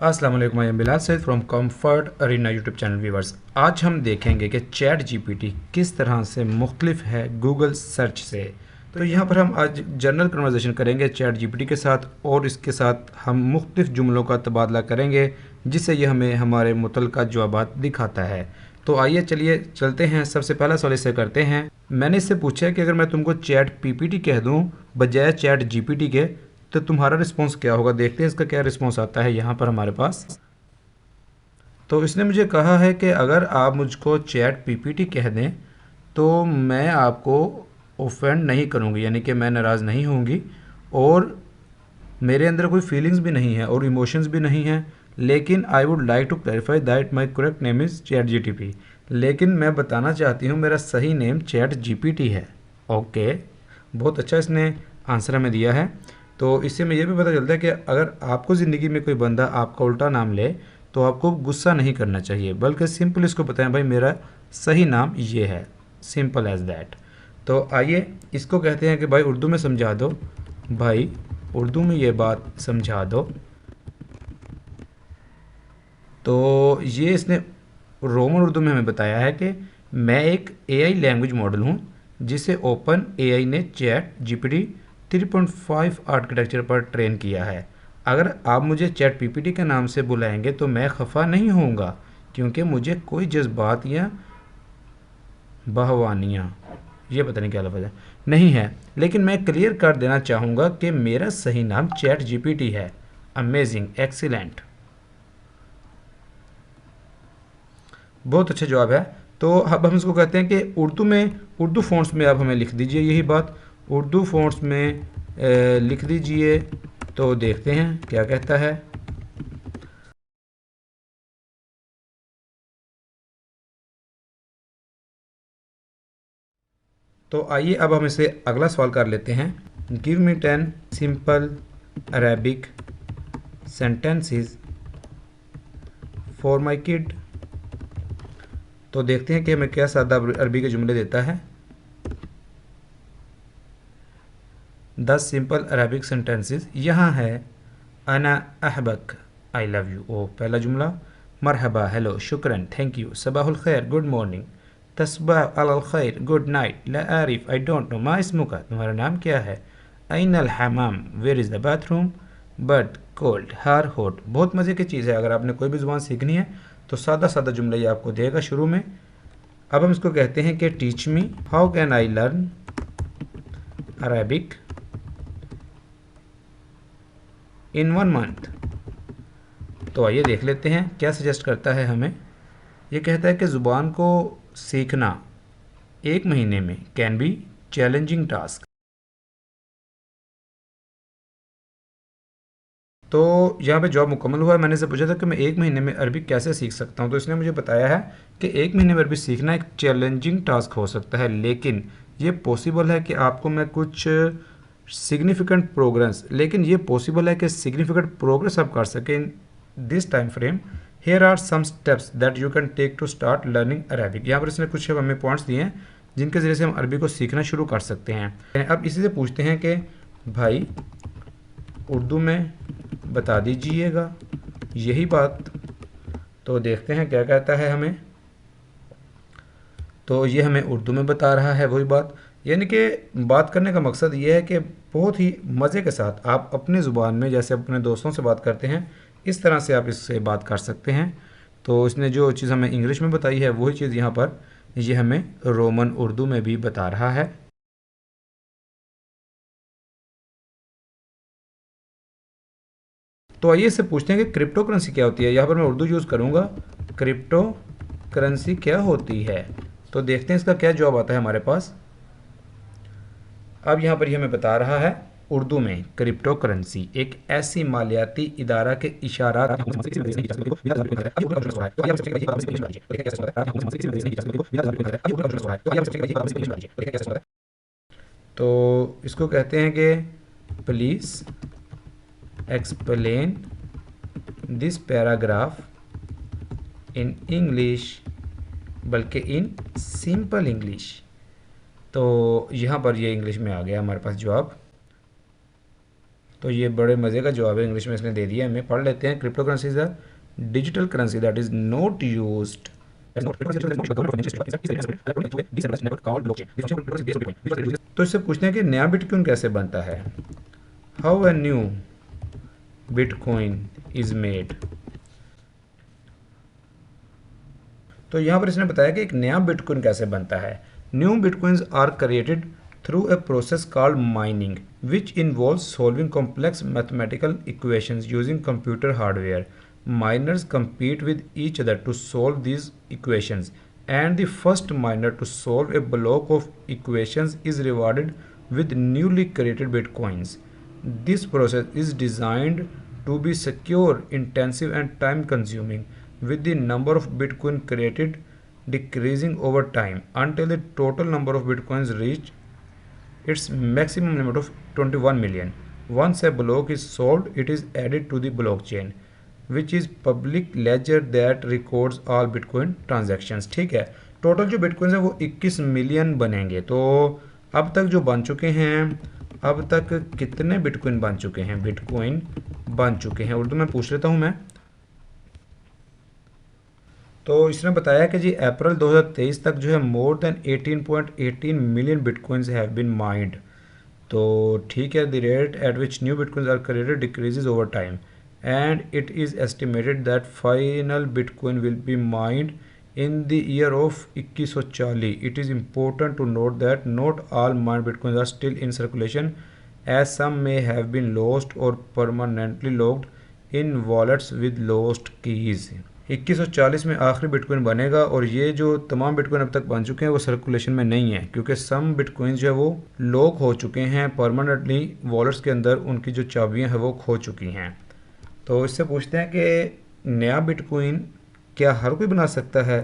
अस्सलाम वालेकुम, I am Bilal Saeed from comfort arena YouTube channel viewers. आज हम देखेंगे कि चैट जीपीटी किस तरह से मुख्तलिफ है गूगल सर्च से। तो यहाँ पर हम आज जनरल कन्वर्सेशन करेंगे चैट जीपीटी के साथ और इसके साथ हम मुख्तलिफ जुमलों का तबादला करेंगे जिससे ये हमें हमारे मुतल्लिका जवाबात दिखाता है। तो आइए चलिए चलते हैं। सबसे पहला सवाल इससे करते हैं। मैंने इससे पूछा है कि अगर मैं तुमको चैट पीपीटी कह दूँ बजाय चैट जीपीटी के तो तुम्हारा रिस्पॉन्स क्या होगा। देखते हैं इसका क्या रिस्पॉन्स आता है यहाँ पर हमारे पास। तो इसने मुझे कहा है कि अगर आप मुझको चैट पीपीटी कह दें तो मैं आपको ऑफेंड नहीं करूँगी, यानी कि मैं नाराज़ नहीं होंगी और मेरे अंदर कोई फीलिंग्स भी नहीं है और इमोशंस भी नहीं है। लेकिन I would like to clarify that my correct name is chat GTP. लेकिन मैं बताना चाहती हूँ मेरा सही नेम चैट जीपीटी है। ओके, बहुत अच्छा इसने आंसर हमें दिया है। तो इससे हमें यह भी पता चलता है कि अगर आपको ज़िंदगी में कोई बंदा आपका उल्टा नाम ले तो आपको गुस्सा नहीं करना चाहिए, बल्कि सिंपल इसको बताएं भाई मेरा सही नाम ये है, सिंपल एज दैट। तो आइए इसको कहते हैं कि भाई उर्दू में समझा दो, भाई उर्दू में ये बात समझा दो। तो ये इसने रोमन उर्दू में हमें बताया है कि मैं एक एआई लैंग्वेज मॉडल हूँ जिसे ओपन एआई ने चैट जीपीटी 3.5 आर्किटेक्चर पर ट्रेन किया है। अगर आप मुझे चैट पीपीटी के नाम से बुलाएंगे तो मैं खफा नहीं होऊंगा क्योंकि मुझे कोई जज्बात या बहवानियाँ, ये पता नहीं क्या लफ्ज़ है, नहीं है। लेकिन मैं क्लियर कर देना चाहूँगा कि मेरा सही नाम चैट जीपीटी है। अमेजिंग, एक्सीलेंट, बहुत अच्छा जवाब है। तो अब हम इसको कहते हैं कि उर्दू फ़ॉन्ट्स में आप हमें लिख दीजिए यही बात, उर्दू फ़ॉन्ट्स में लिख दीजिए। तो देखते हैं क्या कहता है। तो आइए अब हम इसे अगला सवाल कर लेते हैं। Give me 10 simple Arabic sentences for my kid. तो देखते हैं कि हमें क्या सादा अरबी के जुमले देता है। 10 सिंपल अरेबिक सेंटेंसेस यहाँ है। अना अहबक, आई लव यू, ओ पहला जुमला। मरहबा, हेलो, शुक्रन, थैंक यू। सबाहुल खैर, गुड मॉर्निंग। तस्बाह अल खैर, गुड नाइट। ला आरिफ, आई डोंट नो, मा इस्मुका, तुम्हारा नाम क्या है। ऐन अल हमाम, वेयर इज़ द बाथरूम। बट कोल्ड, हार हॉट। बहुत मज़े की चीज़ है, अगर आपने कोई भी ज़ुबान सीखनी है तो सादा सादा जुमले ये आपको देगा शुरू में। अब हम इसको कहते हैं कि teach me, how can I learn Arabic in 1 month. तो आइए देख लेते हैं क्या सजेस्ट करता है हमें। ये कहता है कि ज़ुबान को सीखना 1 महीने में कैन बी चैलेंजिंग टास्क। तो यहाँ पे जॉब मुकम्मल हुआ है। मैंने इसे पूछा था कि मैं 1 महीने में अरबी कैसे सीख सकता हूँ, तो इसने मुझे बताया है कि 1 महीने में अरबी सीखना एक चैलेंजिंग टास्क हो सकता है, लेकिन ये पॉसिबल है कि आपको मैं कुछ सिग्निफिकेंट प्रोग्रेस, लेकिन ये पॉसिबल है कि सिग्निफिकेंट प्रोग्रेस आप कर सकें in this time frame. Here are some steps that you can take to start learning Arabic. यहाँ पर इसने कुछ हमें पॉइंट्स दिए हैं जिनके ज़रिए से हम अरबी को सीखना शुरू कर सकते हैं। अब इसी से पूछते हैं कि भाई उर्दू में बता दीजिएगा यही बात। तो देखते हैं क्या कहता है हमें। तो ये हमें उर्दू में बता रहा है वही बात, यानी कि बात करने का मकसद ये है कि बहुत ही मज़े के साथ आप अपनी ज़ुबान में जैसे अपने दोस्तों से बात करते हैं इस तरह से आप इससे बात कर सकते हैं। तो इसने जो चीज़ हमें इंग्लिश में बताई है वही चीज़ यहाँ पर ये हमें रोमन उर्दू में भी बता रहा है। तो आइए इससे पूछते हैं कि क्रिप्टो करेंसी क्या होती है। यहाँ पर मैं उर्दू यूज़ करूँगा, क्रिप्टो करेंसी क्या होती है। तो देखते हैं इसका क्या जवाब आता है हमारे पास। अब यहाँ पर ये हमें बता रहा है उर्दू में क्रिप्टो करेंसी एक ऐसी मालियाती इदारा के इशारात। तो इसको कहते हैं कि please explain this paragraph in English, बल्कि इन सिंपल इंग्लिश। तो यहाँ पर ये इंग्लिश में आ गया हमारे पास जवाब। तो ये बड़े मज़े का जवाब है, इंग्लिश में इसने दे दिया हमें, पढ़ लेते हैं। Crypto currency is a digital currency that is not used. तो इससे पूछते हैं कि नया बिटकॉइन कैसे बनता है। How a new bitcoin is made. तो यहाँ पर इसने बताया कि एक नया बिटकॉइन कैसे बनता है। New bitcoins are created through a process called mining which involves solving complex mathematical equations using computer hardware. Miners compete with each other to solve these equations, and the first miner to solve a block of equations is rewarded with newly created bitcoins. This process is designed to be secure, intensive, and time consuming, with the number of bitcoin created decreasing over time until the total number of bitcoins reach its maximum limit of 21 million. Once a block is solved, it is added to the blockchain, which is public ledger that records all bitcoin transactions. ठीक है, total जो bitcoin है वो 21 million बनेंगे। तो अब तक जो बन चुके हैं, अब तक कितने बिटकॉइन बन चुके हैं, बिटकॉइन बन चुके हैं, उर्दू में पूछ लेता हूँ मैं। तो इसने बताया कि जी अप्रैल 2023 तक जो है more than 18.18 million bitcoins have been mined. तो ठीक है, the rate at which new bitcoins are created decreases over time and it is estimated that final bitcoin will be mined in the year of 2140. It is important to note that not all mined bitcoins are still in circulation, as some may have been lost or permanently locked in wallets with lost keys. 2140 में आखिरी bitcoin बनेगा और ये जो तमाम bitcoin अब तक बन चुके हैं वो सर्कुलेशन में नहीं है, क्योंकि सम बिटकॉइन जो है वो लॉक हो चुके हैं परमानेंटली वॉलेट्स के अंदर, उनकी जो चाबियां हैं वो खो चुकी हैं। तो इससे पूछते हैं कि नया बिटकॉइन क्या हर कोई बना सकता है।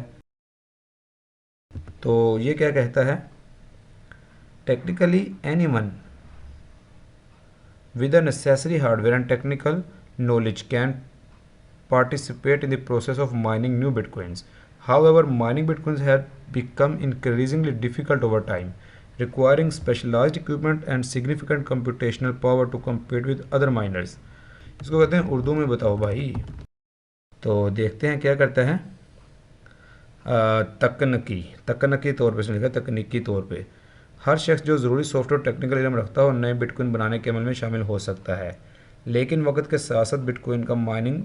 तो ये क्या कहता है, technically anyone with the necessary hardware and technical knowledge can participate in the process of mining new bitcoins. However, mining bitcoins have become increasingly difficult over time, requiring specialized equipment and significant computational power to compete with other miners. इसको कहते हैं उर्दू में बताओ भाई। तो देखते हैं क्या करता है। तकनीकी तौर पे इसने लिखा, तकनीकी तौर पे हर शख्स जो ज़रूरी सॉफ्टवेयर टेक्निकल इल्म रखता है और नए बिटकॉइन बनाने के अमल में शामिल हो सकता है, लेकिन वक्त के साथ साथ बिटकॉइन का माइनिंग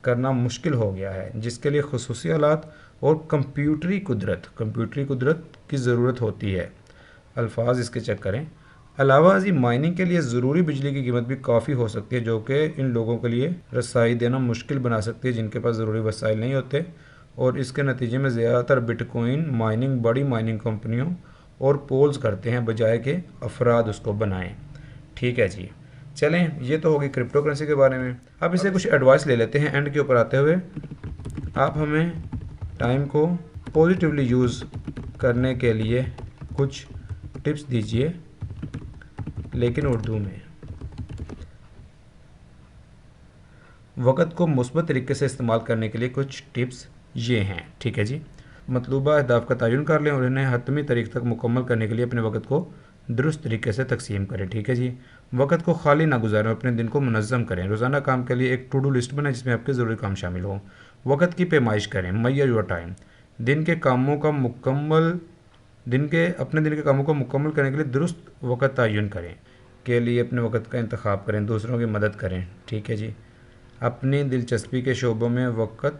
करना मुश्किल हो गया है, जिसके लिए खुसूसी आलात और कंप्यूटरी कुदरत की ज़रूरत होती है। अल्फाज इसके चेक करें। अलावा अजी माइनिंग के लिए ज़रूरी बिजली की कीमत भी काफ़ी हो सकती है, जो कि इन लोगों के लिए रसाई देना मुश्किल बना सकती है जिनके पास ज़रूरी वसाइल नहीं होते, और इसके नतीजे में ज़्यादातर बिटकॉइन माइनिंग बड़ी माइनिंग कंपनियों और पोल्स करते हैं बजाय के अफराद उसको बनाएं। ठीक है जी, चलें, ये तो होगी क्रिप्टो करेंसी के बारे में। अब इसे कुछ एडवाइस ले लेते हैं एंड के ऊपर आते हुए। आप हमें टाइम को पॉजिटिवली यूज़ करने के लिए कुछ टिप्स दीजिए, लेकिन उर्दू में। वक़्त को मुस्बत तरीके से इस्तेमाल करने के लिए कुछ टिप्स ये हैं। ठीक है जी, मतलूबा अहदाफ का तयन कर लें और इन्हें हतमी तारीख तक मुकम्मल करने के लिए अपने वक़्त को दुरुस्त तरीके से तकसीम करें। ठीक है जी, वक़्त को खाली ना गुजारें, अपने दिन को मुनज़्ज़म करें। रोज़ाना काम के लिए एक टू डू लिस्ट बनाएं जिसमें आपके ज़रूरी काम शामिल हों। वक़्त की पैमाइश करें, मेजर योर टाइम। दिन के कामों का मुकम्मल करने के लिए दुरुस्त वक़्त तयन करें के लिए अपने वक़्त का इंतखाब करें। दूसरों की मदद करें। ठीक है जी, अपनी दिलचस्पी के शोबों में वक़्त।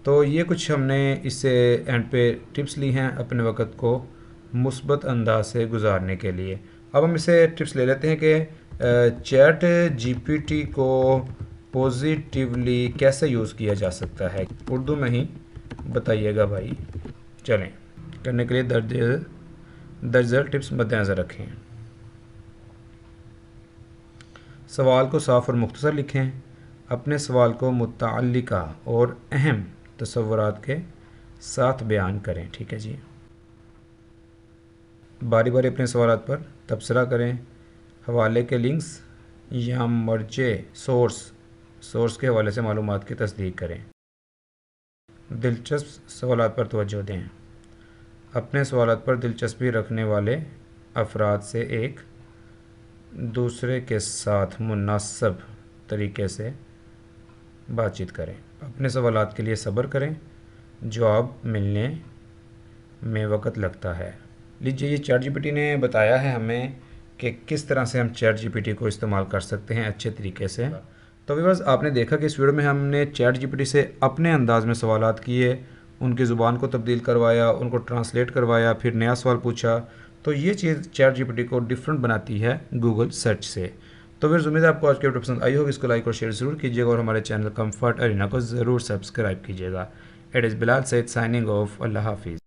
तो ये कुछ हमने इससे एंड पे टिप्स ली हैं अपने वक़्त को मुस्बत अंदाज से गुजारने के लिए। अब हम इसे टिप्स ले लेते हैं कि चैट जीपीटी को पॉजिटिवली कैसे यूज़ किया जा सकता है, उर्दू में ही बताइएगा भाई। चलें, करने के लिए दर्ज टिप्स मद्देनज़र रखें। सवाल को साफ़ और मुख्तसर लिखें। अपने सवाल को मुतअल्लिका और अहम तसव्वुरात के साथ बयान करें। ठीक है जी, बारी बारी अपने सवालात पर तबसरा करें। हवाले के लिंक्स या मर्जे सोर्स के हवाले से मालूमात की तस्दीक करें। दिलचस्प सवालात पर तवज्जो दें। अपने सवालात पर दिलचस्पी रखने वाले अफराद से एक दूसरे के साथ मुनासिब तरीके से बातचीत करें। अपने सवालात के लिए सब्र करें, जवाब मिलने में वक्त लगता है। लीजिए, ये चैट जीपीटी ने बताया है हमें कि किस तरह से हम चैट जीपीटी को इस्तेमाल कर सकते हैं अच्छे तरीके से। तो व्यूअर्स, आपने देखा कि इस वीडियो में हमने चैट जीपीटी से अपने अंदाज़ में सवालात किए, उनकी ज़ुबान को तब्दील करवाया, उनको ट्रांसलेट करवाया, फिर नया सवाल पूछा। तो ये चीज़ चैट जीपीटी को डिफरेंट बनाती है गूगल सर्च से। तो फिर उम्मीद है आपको आज की वीडियो पसंद आई होगी। इसको लाइक और शेयर ज़रूर कीजिएगा और हमारे चैनल कंफर्ट अरीना को ज़रूर सब्सक्राइब कीजिएगा। It is Bilal Syed signing off. अल्लाह हाफिज़।